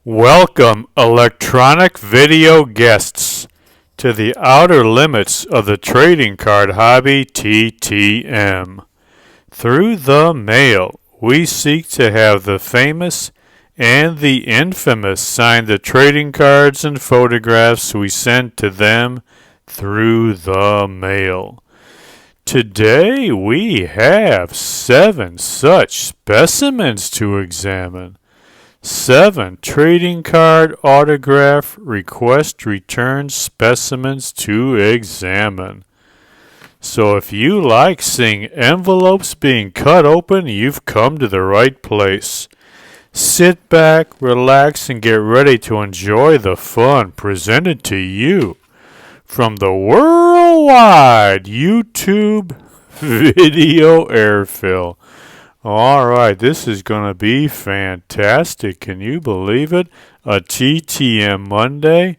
Welcome, electronic video guests, to the outer limits of the trading card hobby TTM. Through the mail, we seek to have the famous and the infamous sign the trading cards and photographs we send to them through the mail. Today we have 7 such specimens to examine. 7 trading card autograph request return specimens to examine. So if you like seeing envelopes being cut open, you've come to the right place. Sit back, relax, and get ready to enjoy the fun presented to you from the worldwide YouTube video airfill. All right, this is going to be fantastic. Can you believe it? A TTM Monday.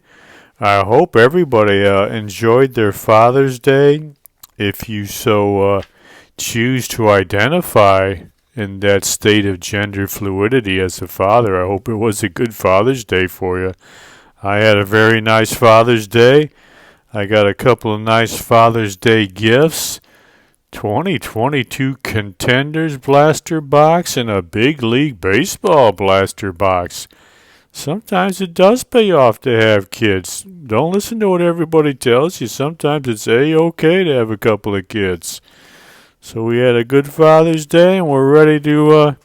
I hope everybody enjoyed their Father's Day. If you so choose to identify in that state of gender fluidity as a father, I hope it was a good Father's Day for you. I had a very nice Father's Day. I got a couple of nice Father's Day gifts. 2022 Contenders Blaster Box and a Big League Baseball Blaster Box. Sometimes it does pay off to have kids. Don't listen to what everybody tells you. Sometimes it's A-okay to have a couple of kids. So we had a good Father's Day and we're ready to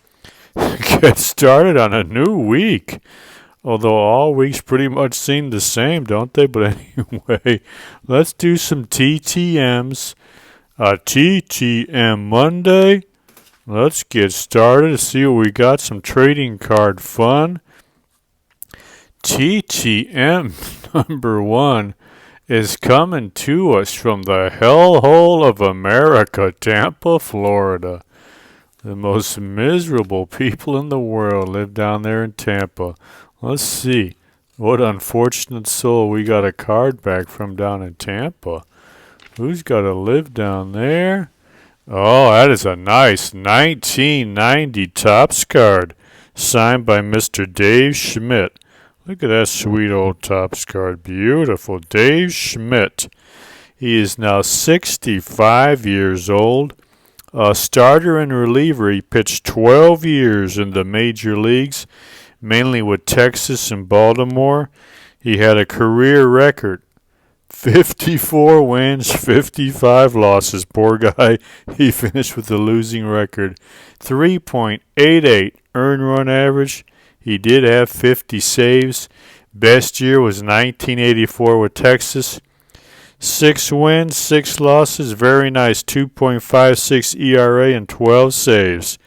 get started on a new week. Although all weeks pretty much seem the same, don't they? But anyway, let's do some TTMs. TTM Monday. Let's get started to see what we got. Some trading card fun. TTM number 1 is coming to us from the hellhole of America, Tampa, Florida. The most miserable people in the world live down there in Tampa. Let's see. What unfortunate soul we got a card back from down in Tampa. Who's got to live down there? Oh, that is a nice 1990 Topps card, signed by Mr. Dave Schmidt. Look at that sweet old Topps card. Beautiful. Dave Schmidt. He is now 65 years old. A starter and reliever. He pitched 12 years in the major leagues, mainly with Texas and Baltimore. He had a career record. 54 wins, 55 losses. Poor guy. He finished with a losing record. 3.88 earned run average. He did have 50 saves. Best year was 1984 with Texas. 6 wins, 6 losses. Very nice. 2.56 ERA and 12 saves.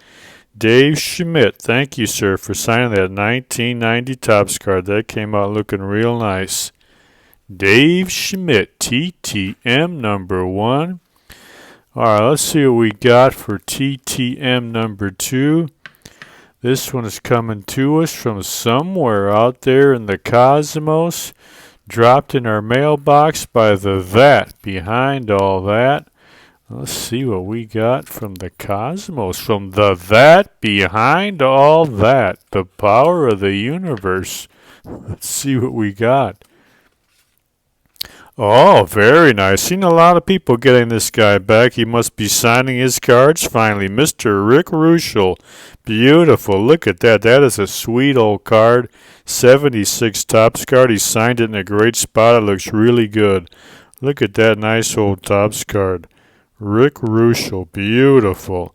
Dave Schmidt, thank you, sir, for signing that 1990 Topps card. That came out looking real nice. Dave Schmidt, TTM number 1. All right, let's see what we got for TTM number 2. This one is coming to us from somewhere out there in the cosmos, dropped in our mailbox by the that behind all that. Let's see what we got from the cosmos, from the that behind all that, the power of the universe. Let's see what we got. Oh, very nice. Seen a lot of people getting this guy back. He must be signing his cards finally. Mr. Rick Ruschel. Beautiful. Look at that. That is a sweet old card. 76 Topps card. He signed it in a great spot. It looks really good. Look at that nice old Topps card. Rick Ruschel. Beautiful.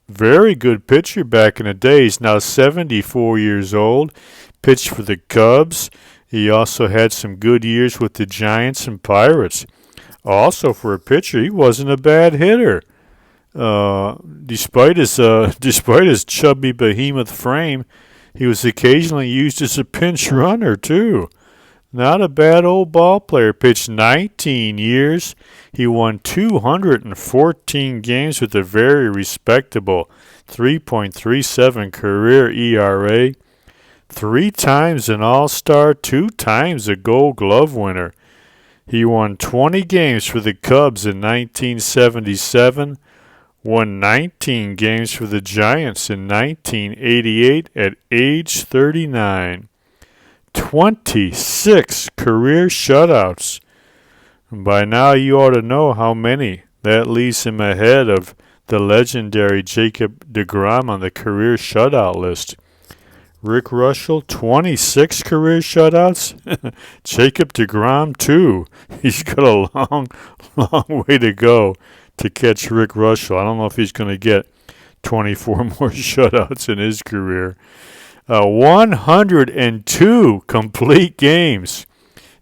Very good pitcher back in the day. He's now 74 years old. Pitched for the Cubs. He also had some good years with the Giants and Pirates. Also, for a pitcher, he wasn't a bad hitter. Despite his chubby behemoth frame, he was occasionally used as a pinch runner, too. Not a bad old ball player. Pitched 19 years. He won 214 games with a very respectable 3.37 career ERA. 3 times an All-Star, 2 times a Gold Glove winner. He won 20 games for the Cubs in 1977, won 19 games for the Giants in 1988 at age 39. 26 career shutouts. And by now you ought to know how many. That leaves him ahead of the legendary Jacob deGrom on the career shutout list. Rick Russell, 26 career shutouts. Jacob deGrom, 2. He's got a long, long way to go to catch Rick Russell. I don't know if he's going to get 24 more shutouts in his career. 102 complete games.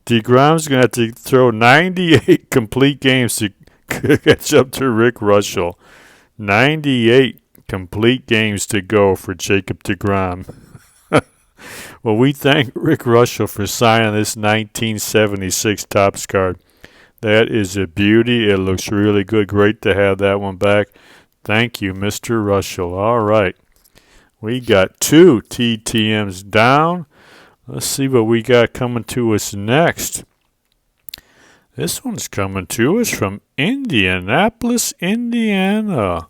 deGrom's going to have to throw 98 complete games to catch up to Rick Russell. 98 complete games to go for Jacob deGrom. Well, we thank Rick Russell for signing this 1976 Topps card. That is a beauty. It looks really good. Great to have that one back. Thank you, Mr. Russell. All right. We got 2 TTMs down. Let's see what we got coming to us next. This one's coming to us from Indianapolis, Indiana.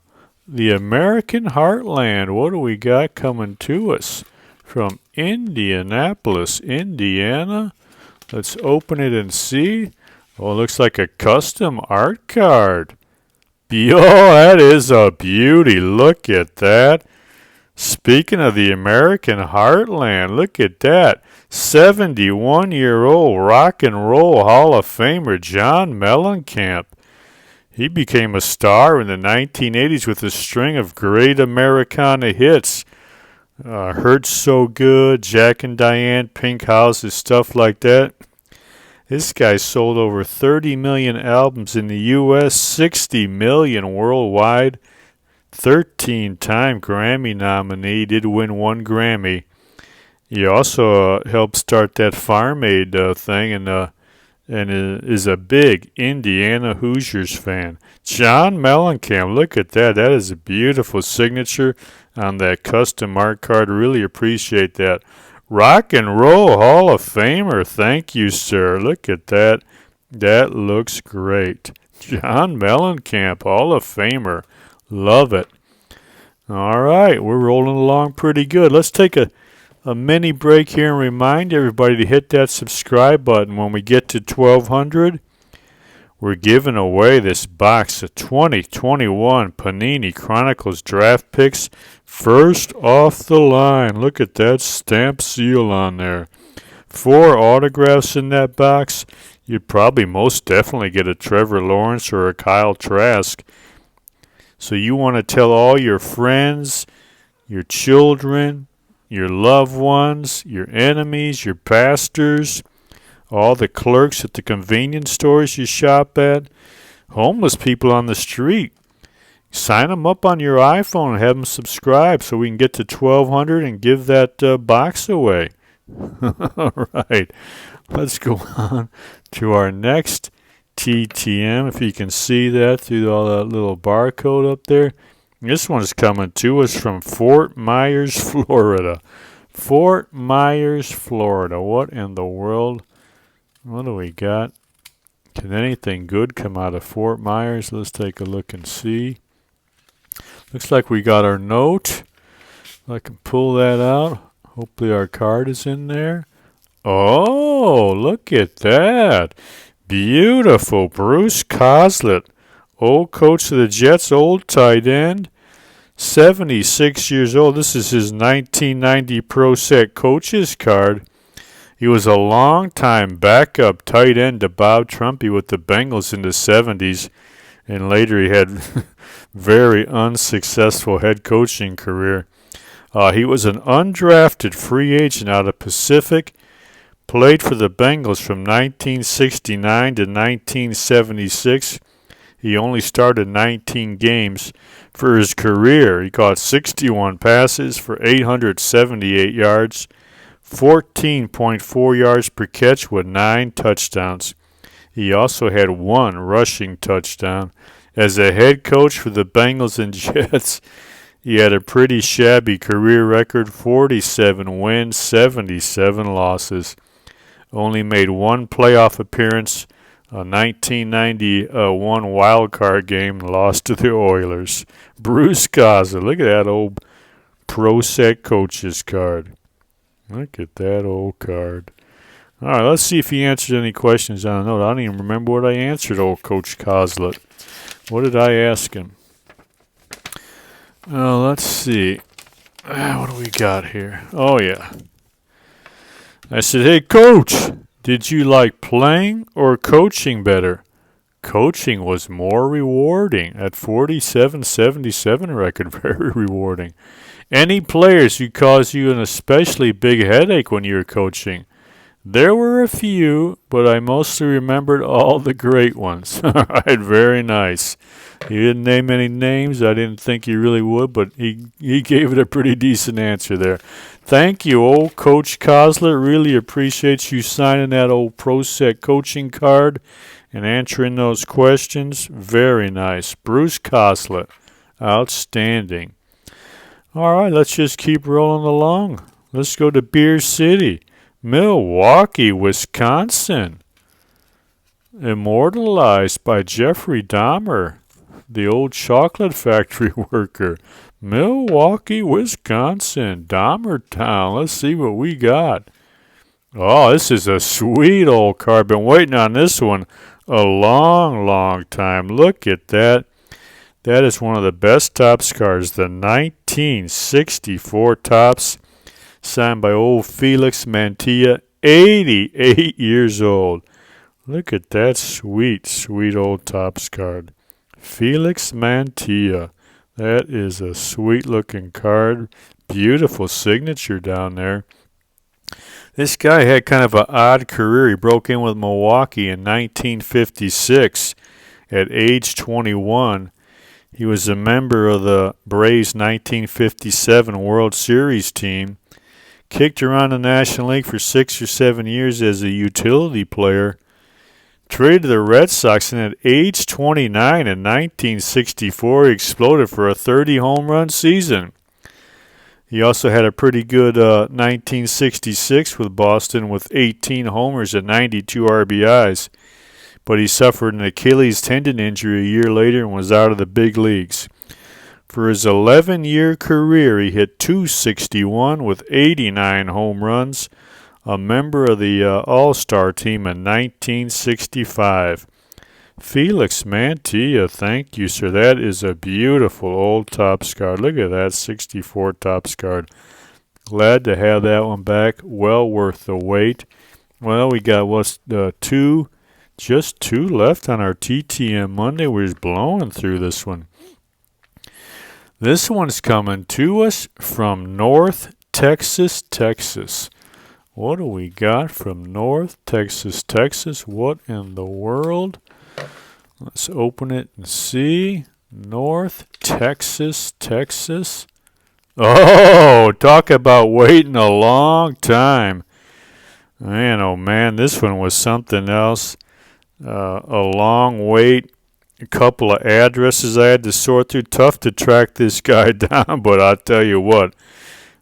The American Heartland. What do we got coming to us from Indianapolis, Indiana? Let's open it and see. Oh, it looks like a custom art card. Oh, that is a beauty. Look at that. Speaking of the American Heartland, look at that. 71-year-old rock and roll Hall of Famer John Mellencamp. He became a star in the 1980s with a string of great Americana hits. Hurt So Good, Jack and Diane, Pink Houses, stuff like that. This guy sold over 30 million albums in the U.S., 60 million worldwide. 13-time Grammy nominee, did win 1 Grammy. He also helped start that Farm Aid thing and is a big Indiana Hoosiers fan. John Mellencamp, look at that. That is a beautiful signature on that custom art card. Really appreciate that. Rock and Roll Hall of Famer. Thank you, sir. Look at that. That looks great. John Mellencamp, Hall of Famer. Love it. All right, we're rolling along pretty good. Let's take a mini break here and remind everybody to hit that subscribe button. When we get to 1,200, we're giving away this box of 2021 Panini Chronicles draft picks. First off the line. Look at that stamp seal on there. 4 autographs in that box. You'd probably most definitely get a Trevor Lawrence or a Kyle Trask. So you want to tell all your friends, your children, your loved ones, your enemies, your pastors, all the clerks at the convenience stores you shop at, homeless people on the street. Sign them up on your iPhone and have them subscribe so we can get to 1,200 and give that box away. All right, let's go on to our next TTM, if you can see that through all that little barcode up there. This one's coming to us from Fort Myers, Florida. Fort Myers, Florida. What in the world? What do we got? Can anything good come out of Fort Myers? Let's take a look and see. Looks like we got our note. I can pull that out. Hopefully our card is in there. Oh, look at that. Beautiful. Bruce Coslett, old coach of the Jets, old tight end, 76 years old. This is his 1990 Pro Set coach's card. He was a long-time backup tight end to Bob Trumpy with the Bengals in the 70s, and later he had very unsuccessful head coaching career. He was an undrafted free agent out of Pacific. Played for the Bengals from 1969 to 1976. He only started 19 games. For his career, he caught 61 passes for 878 yards, 14.4 yards per catch with 9 touchdowns. He also had 1 rushing touchdown. As a head coach for the Bengals and Jets, he had a pretty shabby career record, 47 wins, 77 losses. Only made 1 playoff appearance, a 1991 wild card game, lost to the Oilers. Bruce Coslett, look at that old Pro Set coach's card. Look at that old card. All right, let's see if he answered any questions on the note. I don't even remember what I answered old Coach Coslet. What did I ask him? Let's see. What do we got here? Oh, yeah. I said, hey, Coach, did you like playing or coaching better? Coaching was more rewarding. At 47-77 record, very rewarding. Any players who caused you an especially big headache when you were coaching? There were a few, but I mostly remembered all the great ones. All right, very nice. He didn't name any names. I didn't think he really would, but he gave it a pretty decent answer there. Thank you, old Coach Coslet. Really appreciate you signing that old Pro Set coaching card and answering those questions. Very nice. Bruce Coslet, outstanding. All right, let's just keep rolling along. Let's go to Beer City. Milwaukee, Wisconsin. Immortalized by Jeffrey Dahmer, the old chocolate factory worker. Milwaukee, Wisconsin. Dahmer Town. Let's see what we got. Oh, this is a sweet old card. Been waiting on this one a long, long time. Look at that. That is one of the best Topps cards. The 1964 Topps. Signed by old Felix Mantilla, 88 years old. Look at that sweet, sweet old Topps card. Felix Mantilla. That is a sweet-looking card. Beautiful signature down there. This guy had kind of an odd career. He broke in with Milwaukee in 1956 at age 21. He was a member of the Braves' 1957 World Series team. Kicked around the National League for 6 or 7 years as a utility player. Traded to the Red Sox, and at age 29 in 1964, he exploded for a 30-home-run season. He also had a pretty good 1966 with Boston with 18 homers and 92 RBIs. But he suffered an Achilles tendon injury a year later and was out of the big leagues. For his 11-year career, he hit .261 with 89 home runs, a member of the All-Star team in 1965. Felix Mantilla, thank you, sir. That is a beautiful old Topps card. Look at that 64 Topps card. Glad to have that one back. Well worth the wait. Well, we got just two left on our TTM Monday. We're just blowing through this one. This one's coming to us from North Texas, Texas. What do we got from North Texas, Texas? What in the world? Let's open it and see. North Texas, Texas. Oh, talk about waiting a long time. Man, oh man, this one was something else. A long wait. A couple of addresses I had to sort through. Tough to track this guy down, but I'll tell you what.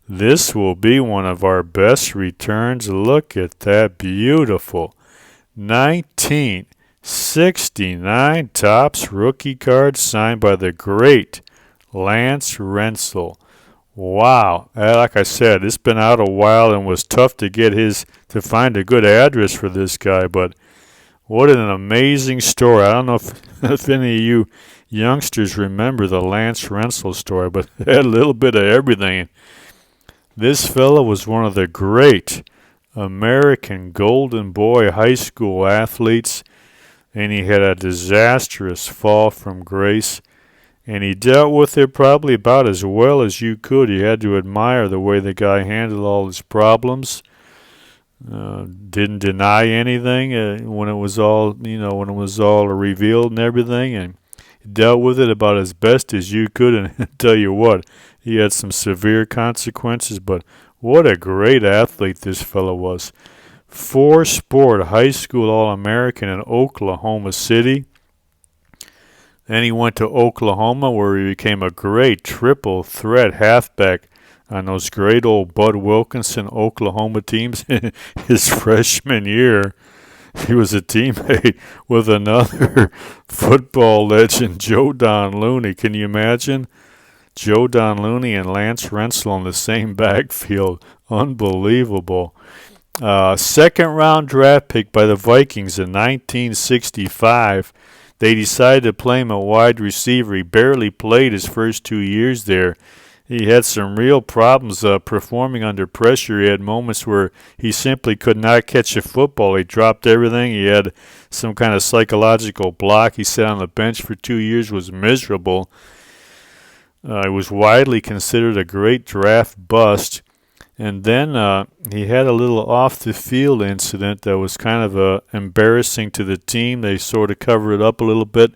This will be one of our best returns. Look at that beautiful 1969 Topps rookie card signed by the great Lance Rensel. Wow. Like I said, it's been out a while and was tough to find a good address for this guy, but what an amazing story. I don't know if any of you youngsters remember the Lance Rensel story, but it had a little bit of everything. This fella was one of the great American Golden Boy high school athletes, and he had a disastrous fall from grace, and he dealt with it probably about as well as you could. You had to admire the way the guy handled all his problems. Didn't deny anything when it was all revealed and everything, and dealt with it about as best as you could. And I tell you what, he had some severe consequences, but what a great athlete this fellow was. 4-sport high school All-American in Oklahoma City. Then he went to Oklahoma, where he became a great triple threat halfback on those great old Bud Wilkinson Oklahoma teams. His freshman year, he was a teammate with another football legend, Joe Don Looney. Can you imagine? Joe Don Looney and Lance Rensel in the same backfield. Unbelievable. Second round draft pick by the Vikings in 1965. They decided to play him a wide receiver. He barely played his first 2 years there. He had some real problems performing under pressure. He had moments where he simply could not catch a football. He dropped everything. He had some kind of psychological block. He sat on the bench for 2 years, was miserable. He was widely considered a great draft bust. And then he had a little off-the-field incident that was kind of embarrassing to the team. They sort of covered it up a little bit,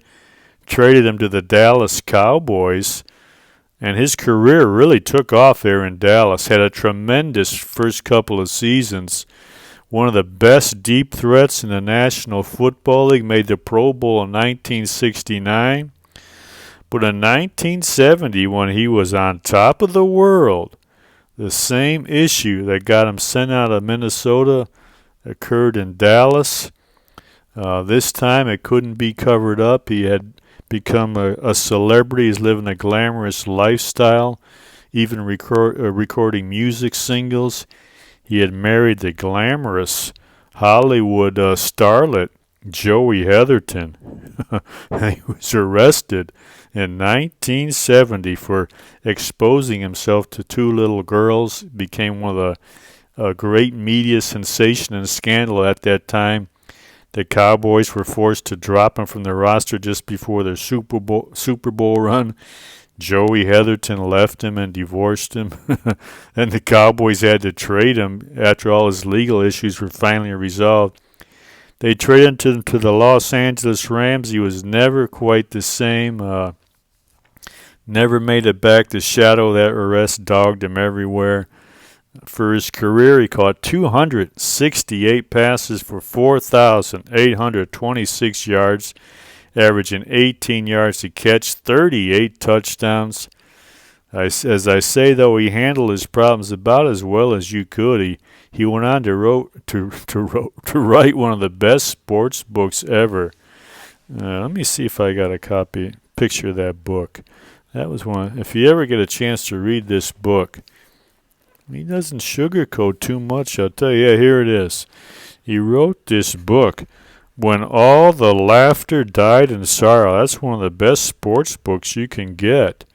traded him to the Dallas Cowboys. And his career really took off there in Dallas. Had a tremendous first couple of seasons. One of the best deep threats in the National Football League. Made the Pro Bowl in 1969. But in 1970, when he was on top of the world, the same issue that got him sent out of Minnesota occurred in Dallas. This time it couldn't be covered up. He had become a celebrity. He's living a glamorous lifestyle, even recording music singles. He had married the glamorous Hollywood starlet Joey Heatherton. He was arrested in 1970 for exposing himself to two little girls. Became one of the great media sensation and scandal at that time. The Cowboys were forced to drop him from the roster just before their Super Bowl run. Joey Heatherton left him and divorced him. And the Cowboys had to trade him after all his legal issues were finally resolved. They traded him to the Los Angeles Rams. He was never quite the same. Never made it back. The shadow of that arrest dogged him everywhere. For his career, he caught 268 passes for 4,826 yards, averaging 18 yards a catch, 38 touchdowns. As I say, though, he handled his problems about as well as you could. He went on to write one of the best sports books ever. Let me see if I got a picture of that book. That was one. If you ever get a chance to read this book, he doesn't sugarcoat too much, I'll tell you. Yeah, here it is. He wrote this book, When All the Laughter Died in Sorrow. That's one of the best sports books you can get.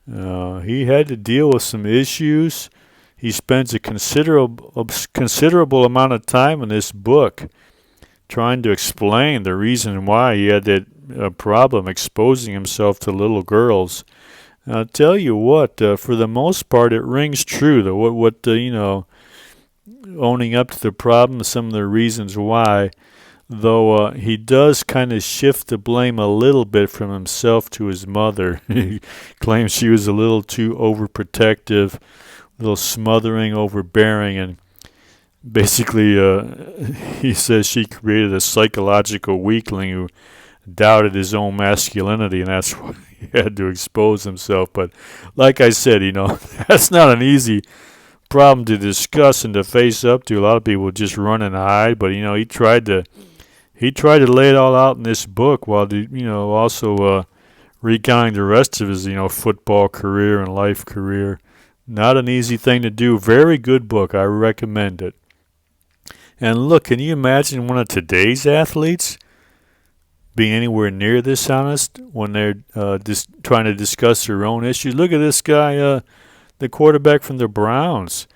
He had to deal with some issues. He spends a considerable amount of time in this book trying to explain the reason why he had that problem exposing himself to little girls. I'll tell you what, for the most part, it rings true. Owning up to the problem, some of the reasons why, though he does kind of shift the blame a little bit from himself to his mother. He claims she was a little too overprotective, a little smothering, overbearing, and basically he says she created a psychological weakling who doubted his own masculinity, and that's why he had to expose himself. But like I said, that's not an easy problem to discuss and to face up to. A lot of people just run and hide, but he tried to lay it all out in this book while also recounting the rest of his football career and life career. Not an easy thing to do. Very good book. I recommend it. And look, can you imagine one of today's athletes being anywhere near this honest when they're just trying to discuss their own issues? Look at this guy, the quarterback from the Browns,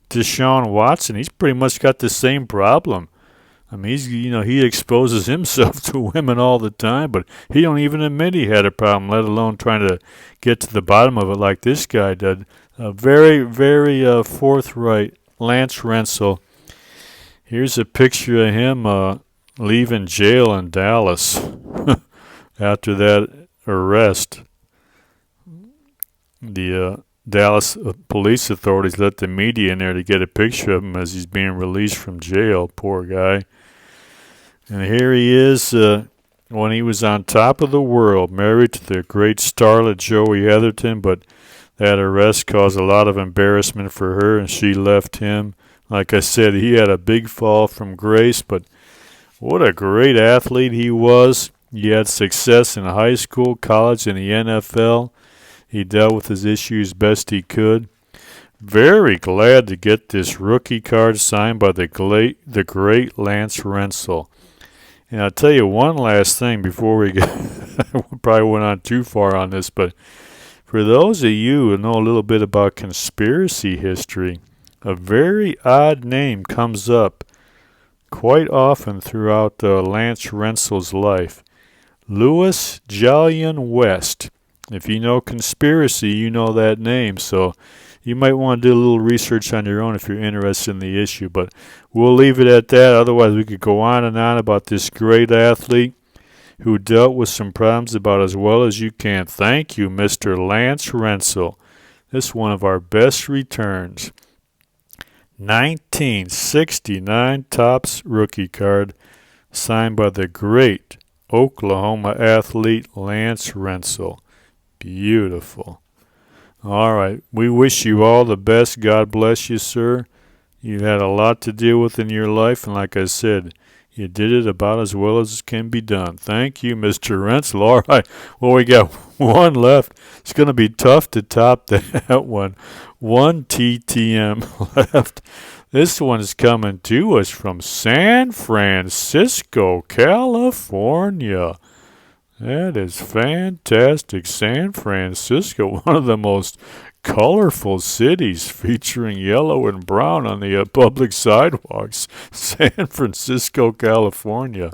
Deshaun Watson. He's pretty much got the same problem. I mean, he exposes himself to women all the time, but he don't even admit he had a problem, let alone trying to get to the bottom of it like this guy did. Very, very forthright, Lance Rensel. Here's a picture of him leaving jail in Dallas after that arrest. The Dallas police authorities let the media in there to get a picture of him as he's being released from jail. Poor guy. And here he is when he was on top of the world, married to the great starlet Joey Heatherton, but that arrest caused a lot of embarrassment for her, and she left him. Like I said, he had a big fall from grace, but what a great athlete he was. He had success in high school, college, and the NFL. He dealt with his issues best he could. Very glad to get this rookie card signed by the great Lance Rensel. And I'll tell you one last thing before we get probably went on too far on this, but for those of you who know a little bit about conspiracy history, a very odd name comes up quite often throughout Lance Rensel's life. Louis Jolyon West. If you know conspiracy, you know that name, so you might want to do a little research on your own if you're interested in the issue, but we'll leave it at that. Otherwise, we could go on and on about this great athlete who dealt with some problems about as well as you can. Thank you, Mr. Lance Rensel. This is one of our best returns. 1969 Topps rookie card signed by the great Oklahoma athlete Lance Rensel. Beautiful. All right. We wish you all the best. God bless you, sir. You had a lot to deal with in your life, and like I said, you did it about as well as can be done. Thank you, Mr. Rensel. All right. Well, we got one left. It's going to be tough to top that one. One TTM left. This one's coming to us from San Francisco, California. That is fantastic. San Francisco, one of the most colorful cities, featuring yellow and brown on the public sidewalks. San Francisco, California.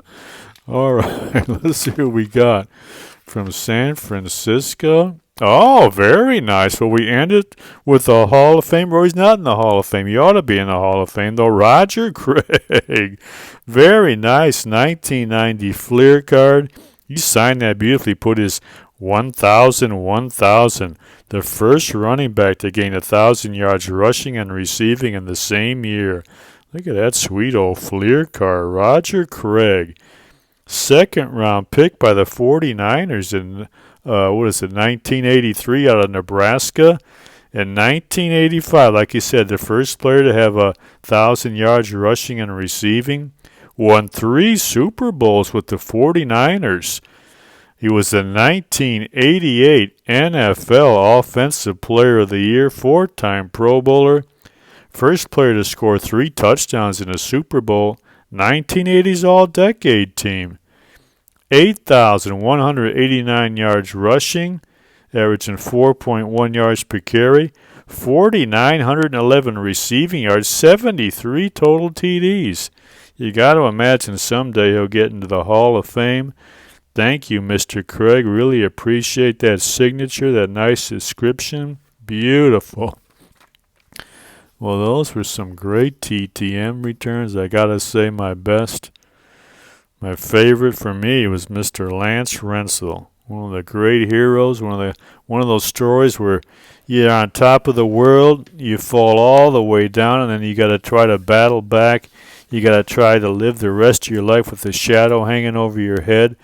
All right, let's see what we got from San Francisco. Oh, very nice. Well, we ended with a Hall of Fame. Well, he's not in the Hall of Fame. He ought to be in the Hall of Fame, though. Roger Craig. Very nice 1990 Fleer card. He signed that beautifully, put his 1,000, the first running back to gain 1,000 yards rushing and receiving in the same year. Look at that sweet old Fleer card. Roger Craig. Second round pick by the 49ers in, 1983 out of Nebraska. In 1985, like you said, the first player to have 1,000 yards rushing and receiving. Won 3 Super Bowls with the 49ers. He was the 1988 NFL Offensive Player of the Year, 4-time Pro Bowler. First player to score 3 touchdowns in a Super Bowl. 1980s All-Decade Team. 8,189 yards rushing, averaging 4.1 yards per carry. 4,911 receiving yards, 73 total TDs. You got to imagine someday he'll get into the Hall of Fame. Thank you, Mr. Craig. Really appreciate that signature, that nice description. Beautiful. Well, those were some great TTM returns. I got to say my favorite for me was Mr. Lance Rensel. One of the great heroes, one of those stories where you're on top of the world, you fall all the way down, and then you got to try to battle back. You got to try to live the rest of your life with a shadow hanging over your head.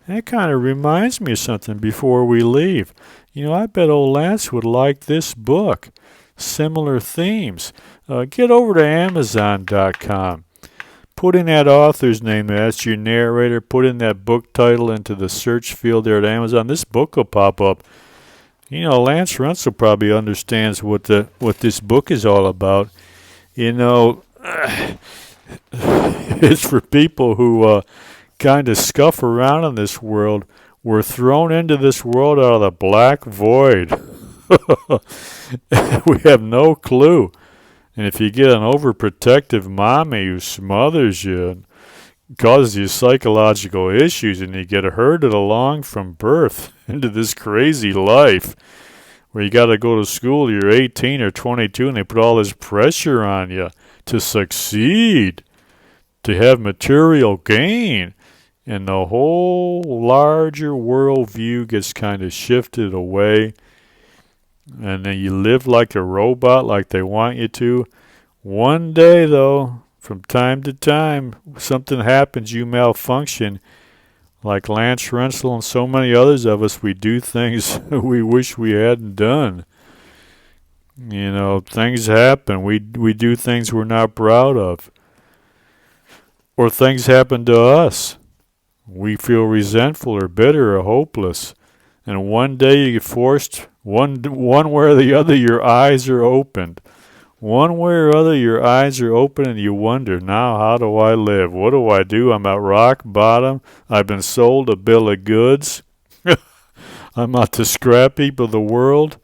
That kind of reminds me of something before we leave. I bet old Lance would like this book. Similar themes. Get over to Amazon.com. Put in that author's name. That's your narrator. Put in that book title into the search field there at Amazon. This book will pop up. Lance Rensel probably understands what this book is all about. It's for people who kind of scuff around in this world. We're thrown into this world out of the black void. We have no clue. And if you get an overprotective mommy who smothers you and causes you psychological issues, and you get herded along from birth into this crazy life where you got to go to school, you're 18 or 22, and they put all this pressure on you to succeed, to have material gain, and the whole larger worldview gets kind of shifted away, and then you live like a robot like they want you to. One day, though, from time to time, something happens, you malfunction. Like Lance Rensel and so many others of us, we do things we wish we hadn't done. Things happen. We do things we're not proud of. Or things happen to us. We feel resentful or bitter or hopeless. And one day you get forced, one way or the other, your eyes are opened. One way or other, your eyes are open and you wonder, now how do I live? What do? I'm at rock bottom. I've been sold a bill of goods. I'm at the scrap heap of the world.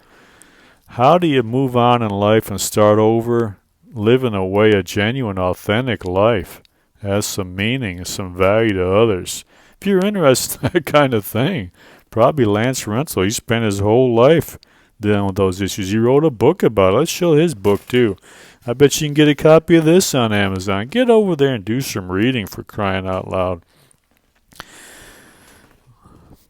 How do you move on in life and start over, living a genuine, authentic life? Has some meaning and some value to others. If you're interested in that kind of thing, probably Lance Rentzel, he spent his whole life dealing with those issues. He wrote a book about it. Let's show his book too. I bet you can get a copy of this on Amazon. Get over there and do some reading, for crying out loud.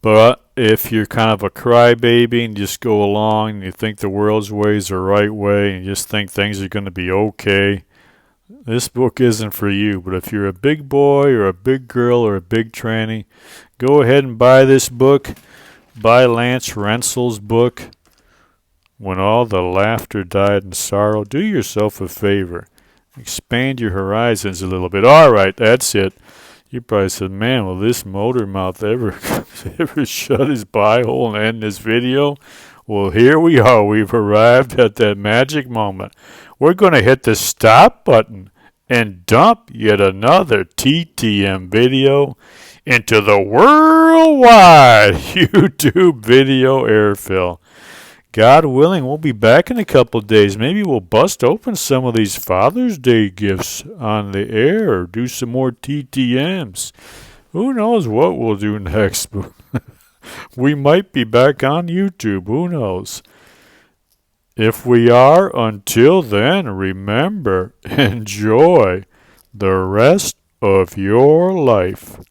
But if you're kind of a crybaby and just go along and you think the world's way is the right way and you just think things are going to be okay, this book isn't for you. But if you're a big boy or a big girl or a big tranny, go ahead and buy this book. Buy Lance Rentzel's book, When All the Laughter Died in Sorrow. Do yourself a favor. Expand your horizons a little bit. All right, that's it. You probably said, man, will this motor mouth ever shut his pie hole and end this video? Well, here we are. We've arrived at that magic moment. We're going to hit the stop button and dump yet another TTM video into the worldwide YouTube video airfill. God willing, we'll be back in a couple of days. Maybe we'll bust open some of these Father's Day gifts on the air or do some more TTMs. Who knows what we'll do next? We might be back on YouTube. Who knows? If we are, until then, remember, enjoy the rest of your life.